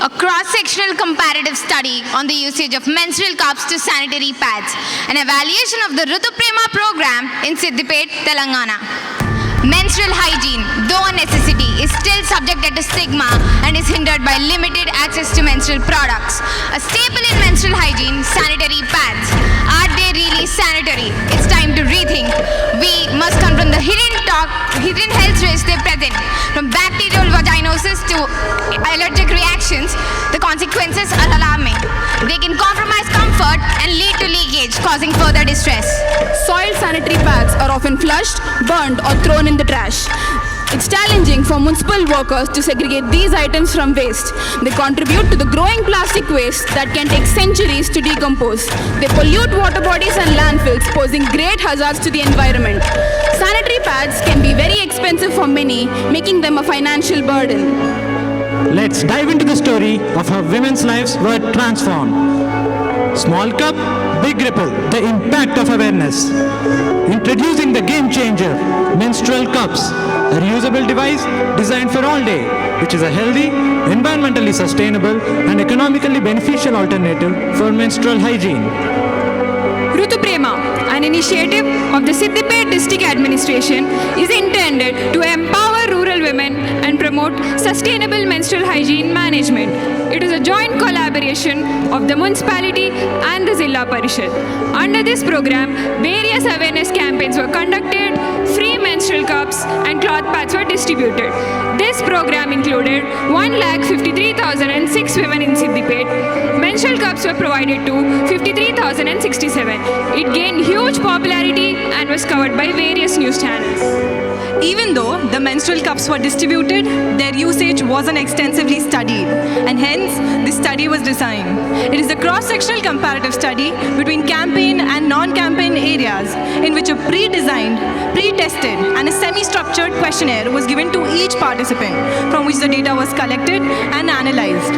a cross-sectional comparative study on the usage of menstrual cups to sanitary pads, an evaluation of the Rutuprema program in Siddipet, Telangana. Menstrual hygiene, though a necessity, is still subjected to stigma and is hindered by limited access to menstrual products. A staple in menstrual hygiene, sanitary pads. Are they really sanitary? It's time to rethink. We must confront the hidden health risks they present. From bacterial vaginosis to allergic reactions, the consequences are alarming. They can compromise comfort and lead to leakage, causing further distress. Soiled sanitary pads are often flushed, burned, or thrown in the trash. It's challenging for municipal workers to segregate these items from waste. They contribute to the growing plastic waste that can take centuries to decompose. They pollute water bodies and landfills, posing great hazards to the environment. Sanitary pads can be very expensive for many, making them a financial burden. Let's dive into the story of how women's lives were transformed. Small cup, big ripple, the impact of awareness. Introducing the game changer, menstrual cups, a reusable device designed for all day, which is a healthy, environmentally sustainable, and economically beneficial alternative for menstrual hygiene. Rutuprema, an initiative of the Siddipet District Administration, is intended to empower rural women and promote sustainable menstrual hygiene management. It is a joint collaboration of the municipality and the Zilla Parishad. Under this program, various awareness campaigns were conducted, free menstrual cups and cloth pads were distributed. This program included 1,53,006 women in Siddipet. Menstrual cups were provided to 53,067. It gained huge popularity and was covered by various news channels. Even though the menstrual cups were distributed, their usage wasn't extensively studied, and hence this study was designed. It is a cross-sectional comparative study between campaign and non-campaign areas in which a pre-designed, pre-tested and a semi-structured questionnaire was given to each participant, from which the data was collected and analyzed.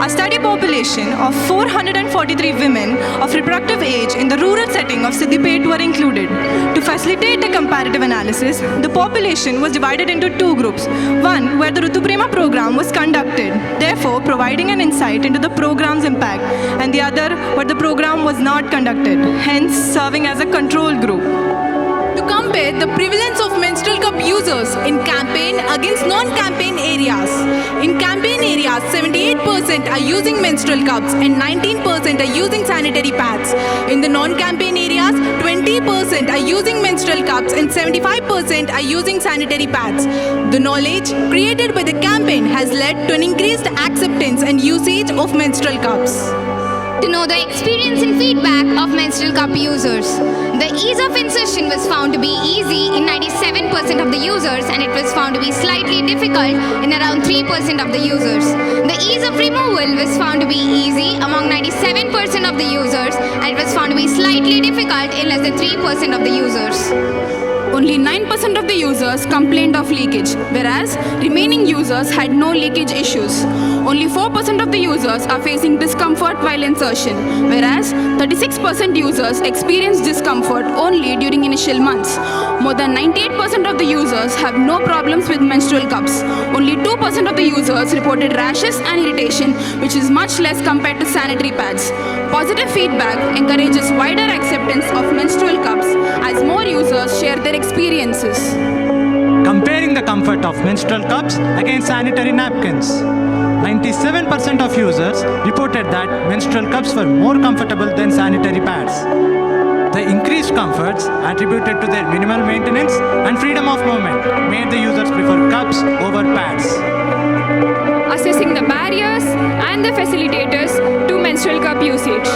A study population of 443 women of reproductive age in the rural setting of Siddipet were included. To facilitate the comparative analysis, the population was divided into two groups. One, where the Rutuprema program was conducted, therefore providing an insight into the program's impact, and the other, where the program was not conducted, hence serving as a control group. To compare the prevalence of menstrual cup users in campaign against non-campaign areas. In campaign areas, 78% are using menstrual cups and 19% are using sanitary pads. In the non-campaign areas, 20% are using menstrual cups and 75% are using sanitary pads. The knowledge created by the campaign has led to an increased acceptance and usage of menstrual cups. To know the experience and feedback of menstrual cup users. The ease of insertion was found to be easy in 97% of the users, and it was found to be slightly difficult in around 3% of the users. The ease of removal was found to be easy among 97% of the users, and it was found to be slightly difficult in less than 3% of the users. Only 9% of the users complained of leakage, whereas remaining users had no leakage issues. Only 4% of the users are facing discomfort while insertion, whereas 36% users experience discomfort only during initial months. More than 98% of the users have no problems with menstrual cups. Only 2% of the users reported rashes and irritation, which is much less compared to sanitary pads. Positive feedback encourages wider acceptance of menstrual cups as more users share their experiences. Comparing the comfort of menstrual cups against sanitary napkins. 97% of users reported that menstrual cups were more comfortable than sanitary pads. The increased comforts attributed to their minimal maintenance and freedom of movement made the users prefer cups over pads. Assessing the barriers and the facilitators to menstrual cup usage.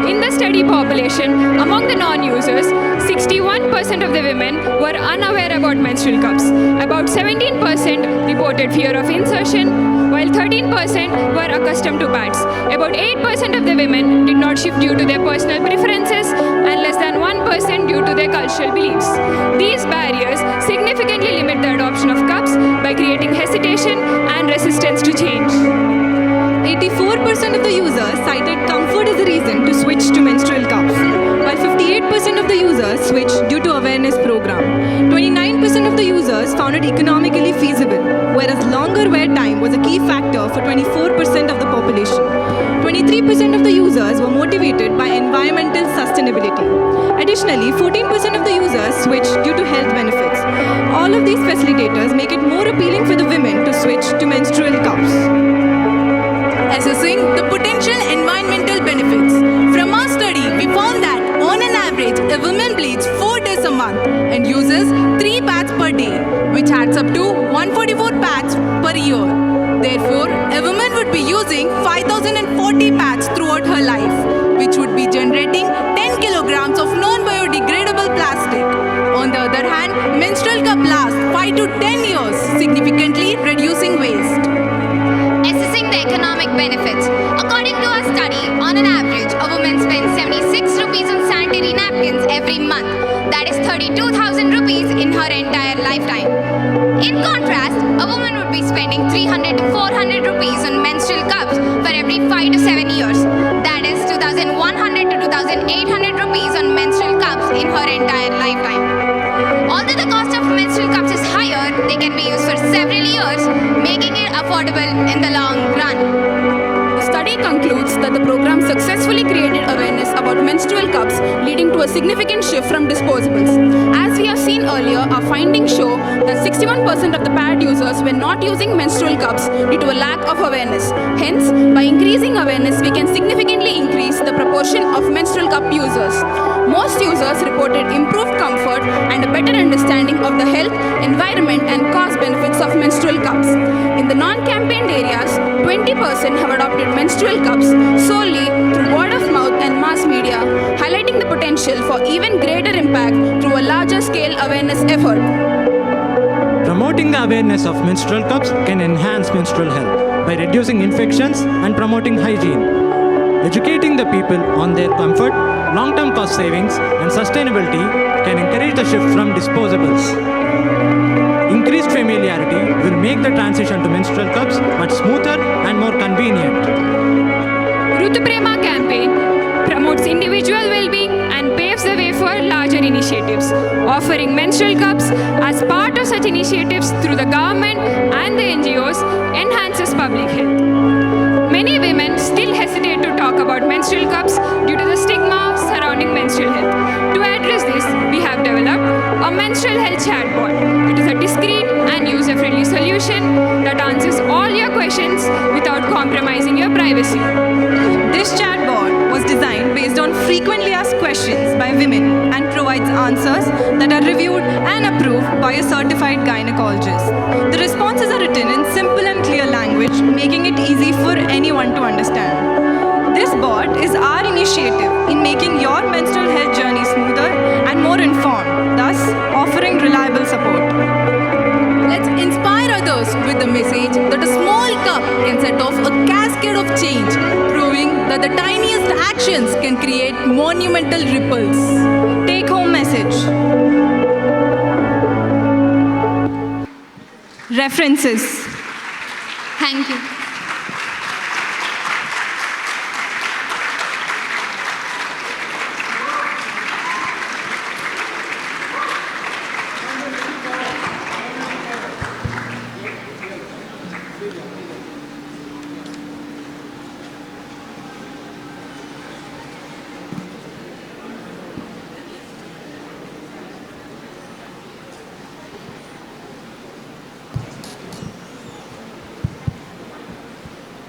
In the study population, among the non-users, 61% of the women were unaware about menstrual cups. About 17% reported fear of insertion, while 13% were accustomed to pads. About 8% of the women did not shift due to their personal preferences, and less than 1% due to their cultural beliefs. These barriers significantly limit the adoption of cups by creating hesitation and resistance to change. 84% of the users cited comfort as a reason to switch to menstrual cups, while 58% 48% of the users switched due to awareness program. 29% of the users found it economically feasible, whereas longer wear time was a key factor for 24% of the population. 23% of the users were motivated by environmental sustainability. Additionally, 14% of the users switched due to health benefits. All of these facilitators make it more appealing for the women to switch to menstrual cups. Assessing the potential environmental benefits. From our study, we found that on an average, a woman bleeds 4 days a month and uses 3 pads per day, which adds up to 144 pads per year. Therefore, a woman would be using 5,040 pads throughout her life, which would be generating 10 kilograms of non-biodegradable plastic. On the other hand, menstrual cup lasts 5 to 10 years, significantly reducing waste. Assessing the economic benefits. According to a study, on an average, a woman spends 76 rupees on sanitary napkins every month. That is 32,000 rupees in her entire lifetime. In contrast, a woman would be spending 300 to 400 rupees on menstrual cups for every 5 to 7 years. That is 2,100 to 2,800 rupees on menstrual cups in her entire lifetime. Although the cost of menstrual cups is higher, they can be used for several years, making it affordable in the long run. The study concludes that the program successfully created awareness about menstrual cups, leading to a significant shift from disposables. As we have seen earlier, our findings show that 61% of the pad users were not using menstrual cups due to a lack of awareness. Hence, by increasing awareness, we can significantly increase the proportion of menstrual cup users. Most users reported improved comfort and a better understanding of the health, environment, and cost benefits of menstrual cups. In the non-campaigned areas, 20% have adopted menstrual cups solely through word of mouth and mass media, highlighting the potential for even greater impact through a larger scale awareness effort. Promoting the awareness of menstrual cups can enhance menstrual health by reducing infections and promoting hygiene. Educating the people on their comfort, long-term cost savings, and sustainability can encourage the shift from disposables. Increased familiarity will make the transition to menstrual cups much smoother and more convenient. Rutu Prema campaign promotes individual well-being and paves the way for larger initiatives. Offering menstrual cups as part of such initiatives through the government and the NGOs enhances public health. Many women still hesitate to talk about menstrual cups due to the stigma surrounding menstrual health. To address this, we have developed a menstrual health chatbot. It is a discreet and user-friendly solution that answers all your questions without compromising your privacy. This chatbot was designed based on frequently asked questions by women and provides answers that are reviewed and approved by a certified gynecologist. The responses are written in simple and clear language, making it easy for anyone to understand. This bot is our initiative in making your menstrual health journey smoother and more informed, thus offering reliable support. Let's inspire others with the message that a small cup can set off a cascade of change, proving that the tiniest actions can create monumental ripples. Take home message. References. Thank you.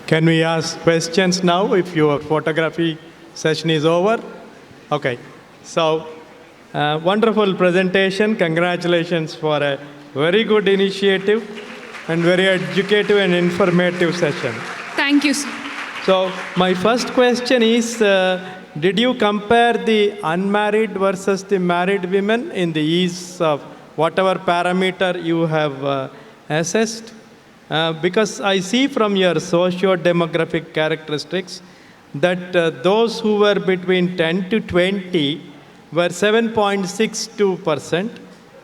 Can we ask questions now if your photography session is over? Okay. So, wonderful presentation. Congratulations for a very good initiative and very educative and informative session. Thank you, sir. So, my first question is, did you compare the unmarried versus the married women in the ease of whatever parameter you have assessed? Because I see from your socio-demographic characteristics that those who were between 10 to 20 were 7.62%,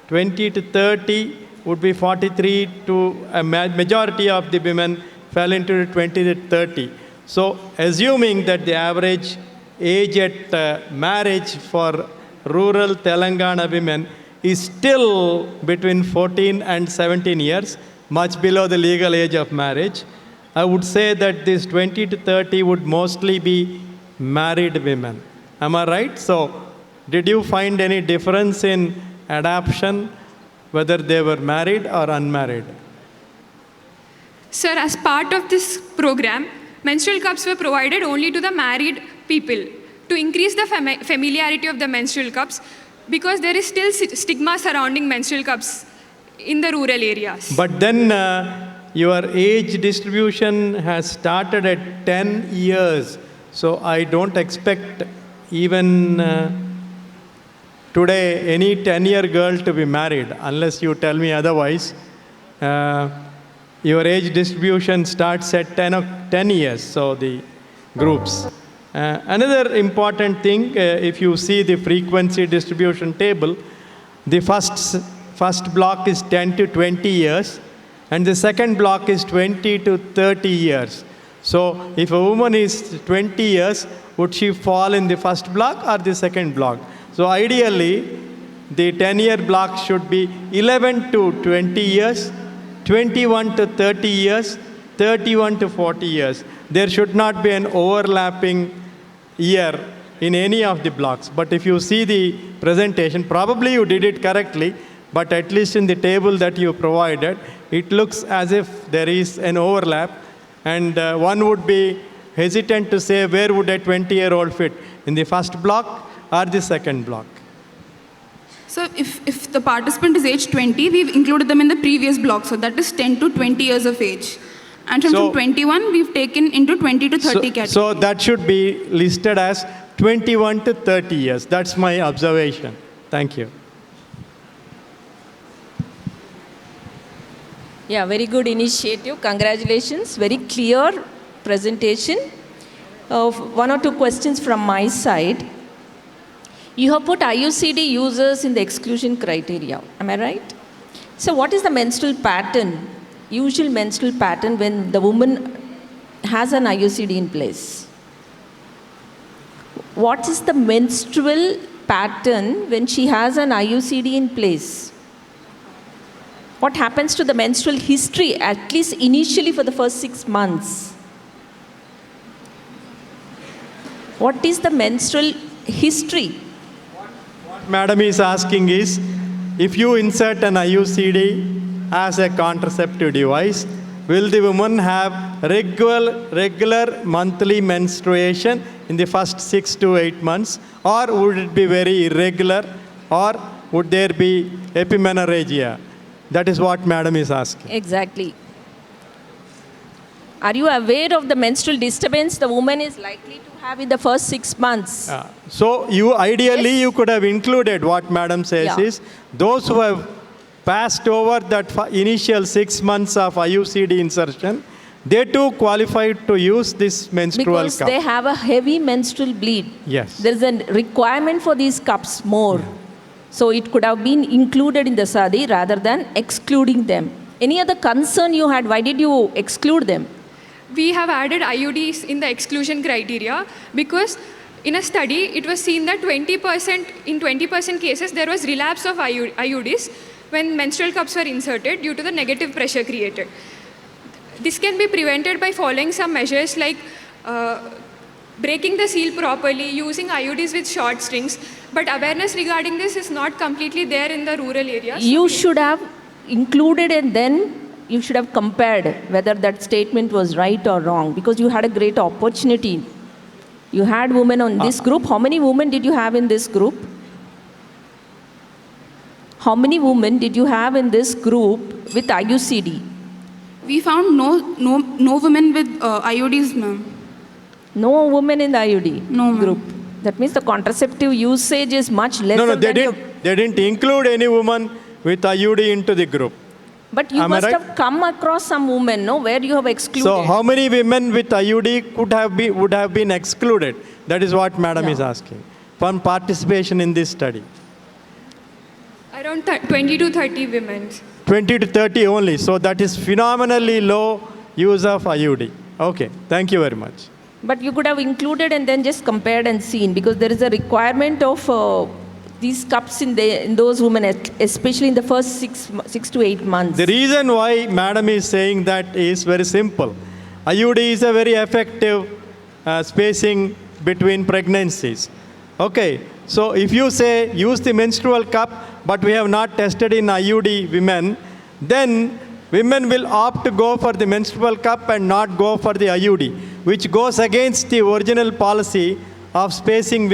20 to 30 would be 43 to a majority of the women fell into 20 to 30. So assuming that the average age at marriage for rural Telangana women is still between 14 and 17 years, much below the legal age of marriage. I would say that this 20 to 30 would mostly be married women. Am I right? So, did you find any difference in adoption, whether they were married or unmarried? Sir, as part of this program, menstrual cups were provided only to the married people to increase the familiarity of the menstrual cups, because there is still stigma surrounding menstrual cups in the rural areas. But then your age distribution has started at 10 years. So I don't expect even today any 10-year girl to be married, unless you tell me otherwise. Your age distribution starts at 10 years, so the groups. Another important thing, if you see the frequency distribution table, the first block is 10 to 20 years, and the second block is 20 to 30 years. So if a woman is 20 years, would she fall in the first block or the second block? So ideally, the 10-year block should be 11 to 20 years, 21 to 30 years, 31 to 40 years. There should not be an overlapping year in any of the blocks. But if you see the presentation, probably you did it correctly, but at least in the table that you provided, it looks as if there is an overlap, and one would be hesitant to say where would a 20-year-old fit, in the first block or the second block. So if the participant is age 20, we've included them in the previous block. So that is 10 to 20 years of age. And from 21, we've taken into 20 to 30 category. So that should be listed as 21 to 30 years. That's my observation. Thank you. Yeah, very good initiative. Congratulations. Very clear presentation. One or two questions from my side. You have put IUCD users in the exclusion criteria. Am I right? So what is the menstrual pattern, usual menstrual pattern when the woman has an IUCD in place? What is the menstrual pattern when she has an IUCD in place? What happens to the menstrual history, at least initially for the first 6 months? What is the menstrual history? What Madam is asking is, if you insert an IUCD as a contraceptive device, will the woman have regular monthly menstruation in the first 6 to 8 months, or would it be very irregular, or would there be epimenorrhagia? That is what Madam is asking. Exactly. Are you aware of the menstrual disturbance the woman is likely to have in the first 6 months? So you ideally you could have included what Madam says is those who have passed over that initial 6 months of IUCD insertion, they too qualified to use this menstrual because cup. They have a heavy menstrual bleed. Yes. There is a requirement for these cups more. So it could have been included in the SADI rather than excluding them. Any other concern you had? Why did you exclude them? We have added IUDs in the exclusion criteria because in a study, it was seen that in 20% cases, there was relapse of IUDs when menstrual cups were inserted due to the negative pressure created. This can be prevented by following some measures like breaking the seal properly, using IUDs with short strings, but awareness regarding this is not completely there in the rural areas. You should have included and then you should have compared whether that statement was right or wrong, because you had a great opportunity. You had women on this group. How many women did you have in this group? How many women did you have in this group with IUCD? We found no women with IUDs, ma'am. No women in the IUD No, group. That means the contraceptive usage is much less. No, they didn't include any woman with IUD into the group. But you must have come across some women, no, where you have excluded. So how many women with IUD would have been excluded? That is what Madam is asking from participation in this study. Around 20 to 30 women. 20 to 30 only. So that is phenomenally low use of IUD. Okay, thank you very much. But you could have included and then just compared and seen, because there is a requirement of these cups in those women, especially in the first 6 to 8 months? The reason why Madam is saying that is very simple. IUD is a very effective spacing between pregnancies. Okay, so if you say use the menstrual cup, but we have not tested in IUD women, then women will opt to go for the menstrual cup and not go for the IUD, which goes against the original policy of spacing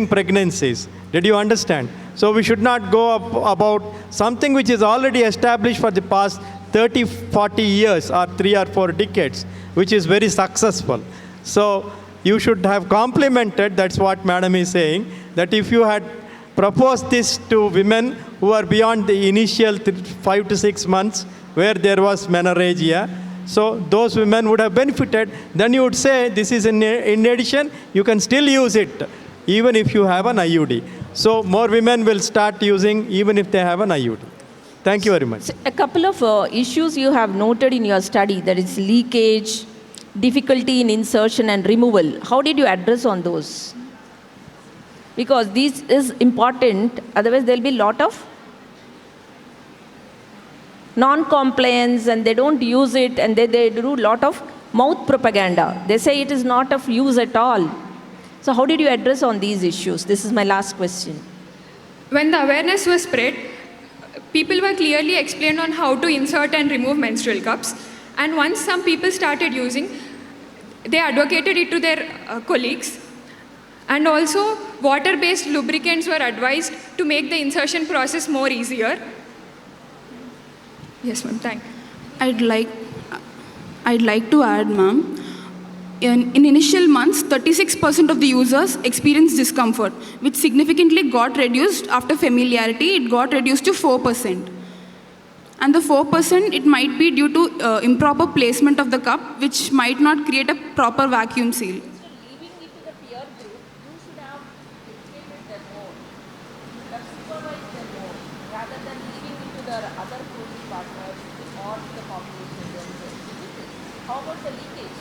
pregnancies. Did you understand? So we should not go about something which is already established for the past 30, 40 years or 3 or 4 decades, which is very successful. So you should have complemented, that's what Madam is saying, that if you had proposed this to women who are beyond the initial 5 to 6 months where there was menorrhagia, so those women would have benefited, then you would say this is in addition, you can still use it even if you have an IUD. So more women will start using even if they have an IUD. Thank you very much. So a couple of issues you have noted in your study, that is leakage, difficulty in insertion and removal. How did you address on those? Because this is important, otherwise there will be a lot of non-compliance and they don't use it, and they do a lot of mouth propaganda. They say it is not of use at all. So how did you address on these issues? This is my last question. When the awareness was spread, people were clearly explained on how to insert and remove menstrual cups. And once some people started using, they advocated it to their colleagues. And also, water-based lubricants were advised to make the insertion process more easier. Yes, ma'am, thank you. I'd like to add, ma'am, in initial months, 36% of the users experienced discomfort, which significantly got reduced after familiarity. It got reduced to 4%. And the 4%, it might be due to improper placement of the cup, which might not create a proper vacuum seal. Leaving it to the peer group, you should have educated them more, supervised them more, rather than leaving it to the other coding partners or the population themselves. How about the leakage?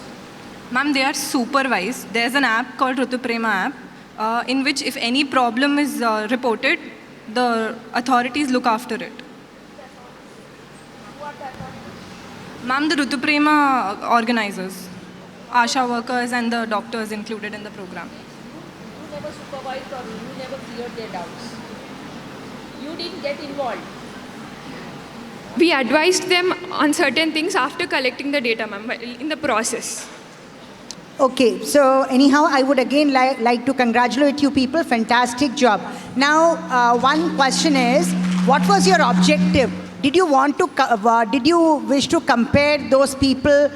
Ma'am, they are supervised. There's an app called Rutuprema app, in which if any problem is reported, the authorities look after it. Ma'am, the Rutuprema organizers, ASHA workers and the doctors included in the program. You never supervised or you never cleared their doubts. You didn't get involved. We advised them on certain things after collecting the data, ma'am, in the process. Okay, so anyhow, I would again like to congratulate you people. Fantastic job. Now, one question is, what was your objective? Did you want to? Did you wish to compare those people,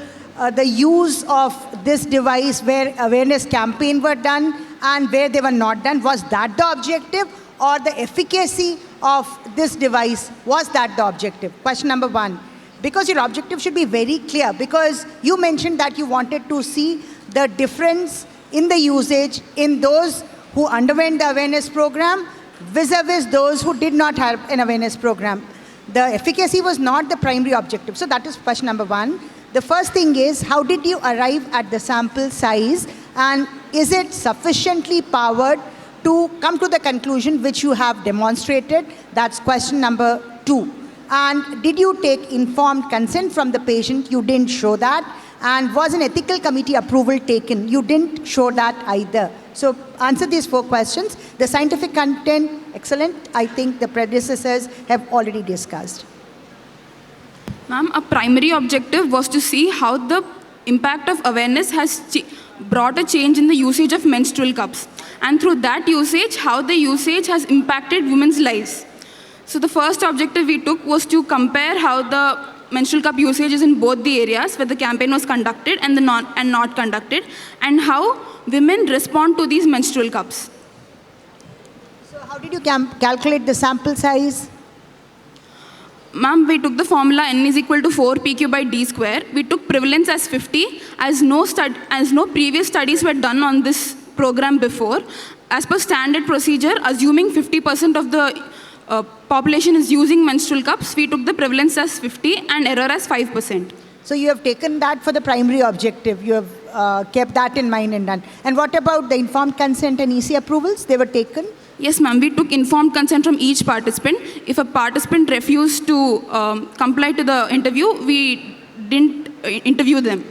the use of this device where awareness campaign were done and where they were not done? Was that the objective, or the efficacy of this device, was that the objective? Question number one. Because your objective should be very clear, because you mentioned that you wanted to see the difference in the usage in those who underwent the awareness program vis-a-vis those who did not have an awareness program. The efficacy was not the primary objective. So that is question number one. The first thing is, how did you arrive at the sample size, and is it sufficiently powered to come to the conclusion which you have demonstrated? That's question number two. And did you take informed consent from the patient? You didn't show that. And was an ethical committee approval taken? You didn't show that either. So answer these 4 questions. The scientific content, excellent. I think the predecessors have already discussed. Ma'am, a primary objective was to see how the impact of awareness has brought a change in the usage of menstrual cups. And through that usage, how the usage has impacted women's lives. So the first objective we took was to compare how the menstrual cup usage is in both the areas where the campaign was conducted and not conducted, and how women respond to these menstrual cups. So how did you calculate the sample size? Ma'am, we took the formula n is equal to 4 pq by d square. We took prevalence as 50, as no previous studies were done on this program before. As per standard procedure, assuming 50% of the population is using menstrual cups, we took the prevalence as 50 and error as 5%. So you have taken that for the primary objective. You have kept that in mind and done. And what about the informed consent and EC approvals? They were taken? Yes, ma'am. We took informed consent from each participant. If a participant refused to comply to the interview, we didn't interview them.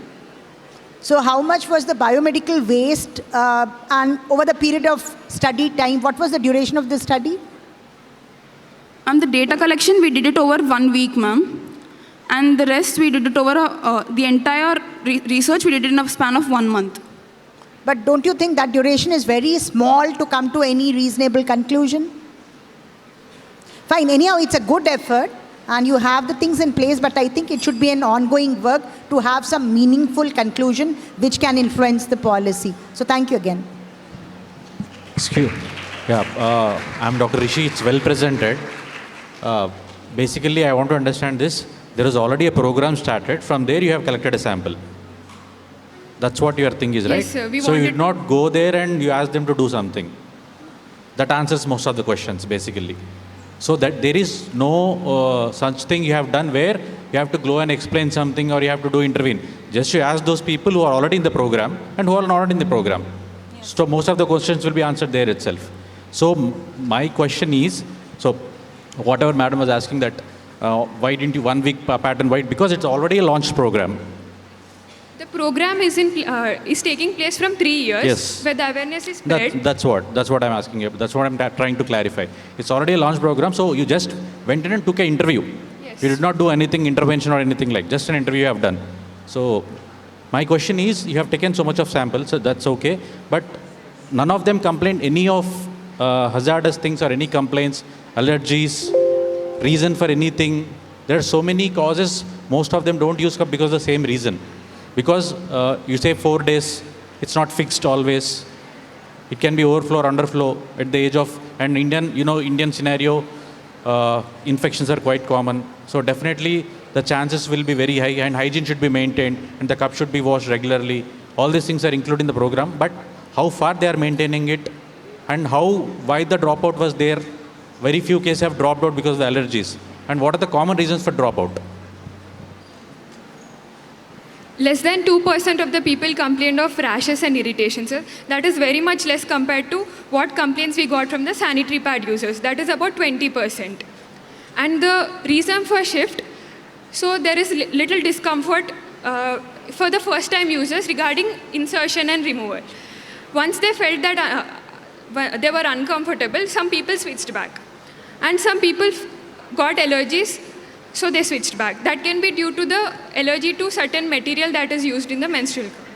So how much was the biomedical waste and over the period of study time, what was the duration of the study? And the data collection, we did it over 1 week, ma'am. And the rest, we did it over the entire research, we did it in a span of 1 month. But don't you think that duration is very small to come to any reasonable conclusion? Fine, anyhow, it's a good effort and you have the things in place, but I think it should be an ongoing work to have some meaningful conclusion which can influence the policy. So thank you again. Excuse me. Yeah, I'm Dr. Rishi. It's well presented. Basically, I want to understand this. There is already a program started. From there, you have collected a sample. That's what your thing is, right? Yes, sir. So you did not go there and you ask them to do something. That answers most of the questions, basically. So that there is no such thing you have done where you have to go and explain something or you have to do intervene. Just you ask those people who are already in the program and who are not in the program. Yeah. So most of the questions will be answered there itself. So my question is, so whatever madam was asking that, why didn't you 1 week pattern, why? Because it's already a launched program. The program is taking place from 3 years, yes, where the awareness is spread. That's what I'm asking you. That's what I'm trying to clarify. It's already a launched program, so you just went in and took an interview. Yes. You did not do anything, intervention or anything like, just an interview you have done. So my question is, you have taken so much of samples, so that's okay, but none of them complained any of hazardous things or any complaints, allergies, reason for anything. There are so many causes, most of them don't use cup because of the same reason. Because you say 4 days, it's not fixed always. It can be overflow or underflow at the age of, and Indian scenario, infections are quite common. So definitely the chances will be very high and hygiene should be maintained and the cup should be washed regularly. All these things are included in the program, but how far they are maintaining it and why the dropout was there. Very few cases have dropped out because of the allergies. And what are the common reasons for dropout? Less than 2% of the people complained of rashes and irritations, sir. That is very much less compared to what complaints we got from the sanitary pad users. That is about 20%. And the reason for shift, so there is little discomfort for the first time users regarding insertion and removal. Once they felt that they were uncomfortable, some people switched back. And some people got allergies, so they switched back. That can be due to the allergy to certain material that is used in the menstrual cup.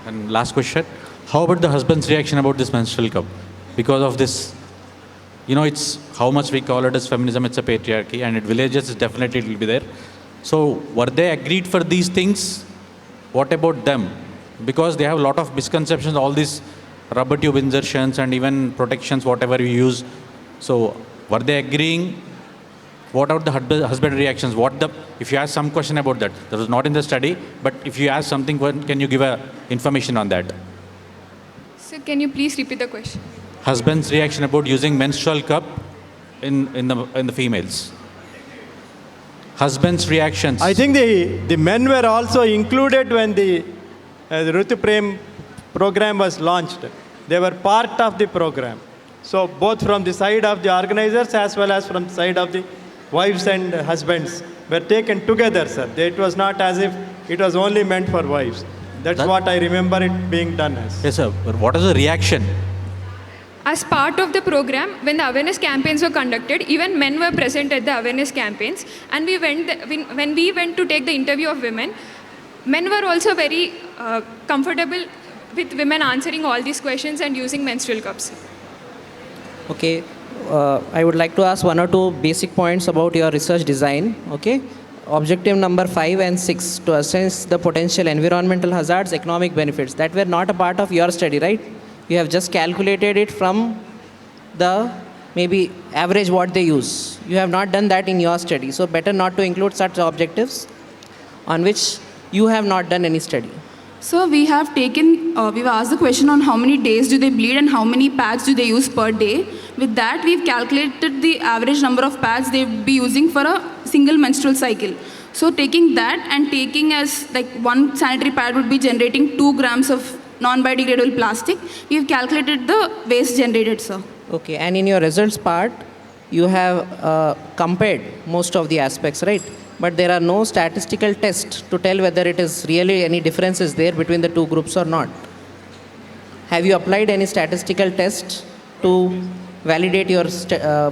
And last question, how about the husband's reaction about this menstrual cup? Because of this, it's how much we call it as feminism, it's a patriarchy, and in villages, definitely it will be there. So were they agreed for these things? What about them? Because they have a lot of misconceptions, all these rubber tube insertions and even protections, whatever you use. So were they agreeing? What are the husband reactions? If you ask some question about that was not in the study, but if you ask something, can you give information on that? Sir, can you please repeat the question? Husband's reaction about using menstrual cup in the females. Husband's reactions. I think the men were also included when the Ritu Prem program was launched. They were part of the program. So both from the side of the organizers as well as from the side of the wives and husbands were taken together, sir. It was not as if it was only meant for wives. That's what I remember it being done as. Yes, sir. But what is the reaction? As part of the program, when the awareness campaigns were conducted, even men were present at the awareness campaigns. And when we went to take the interview of women, men were also very comfortable with women answering all these questions and using menstrual cups. Okay, I would like to ask 1 or 2 basic points about your research design. Okay, objective number 5 and 6, to assess the potential environmental hazards, economic benefits, that were not a part of your study, right? You have just calculated it from the maybe average what they use. You have not done that in your study, so better not to include such objectives on which you have not done any study. So we've asked the question on how many days do they bleed and how many pads do they use per day. With that, we've calculated the average number of pads they'd be using for a single menstrual cycle. So taking that and taking as like one sanitary pad would be generating 2 grams of non-biodegradable plastic, we've calculated the waste generated, sir. Okay, and in your results part, you have compared most of the aspects, right? But there are no statistical tests to tell whether it is really any differences there between the two groups or not. Have you applied any statistical tests to validate your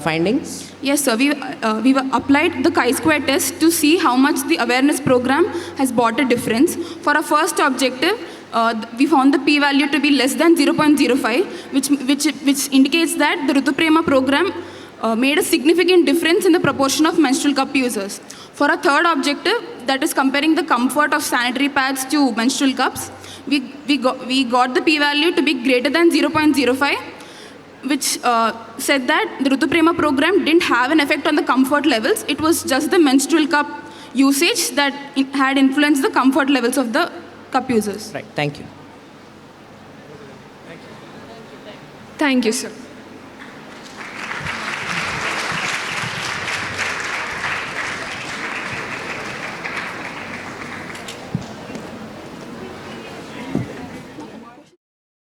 findings? Yes, sir. We've applied the chi-square test to see how much the awareness program has brought a difference. For our first objective, we found the p-value to be less than 0.05, which indicates that the Ritu Prema program made a significant difference in the proportion of menstrual cup users. For our third objective, that is comparing the comfort of sanitary pads to menstrual cups, we got the p-value to be greater than 0.05, which said that the Ritu Prema program didn't have an effect on the comfort levels. It was just the menstrual cup usage that had influenced the comfort levels of the cup users. Right, thank you. Thank you, sir.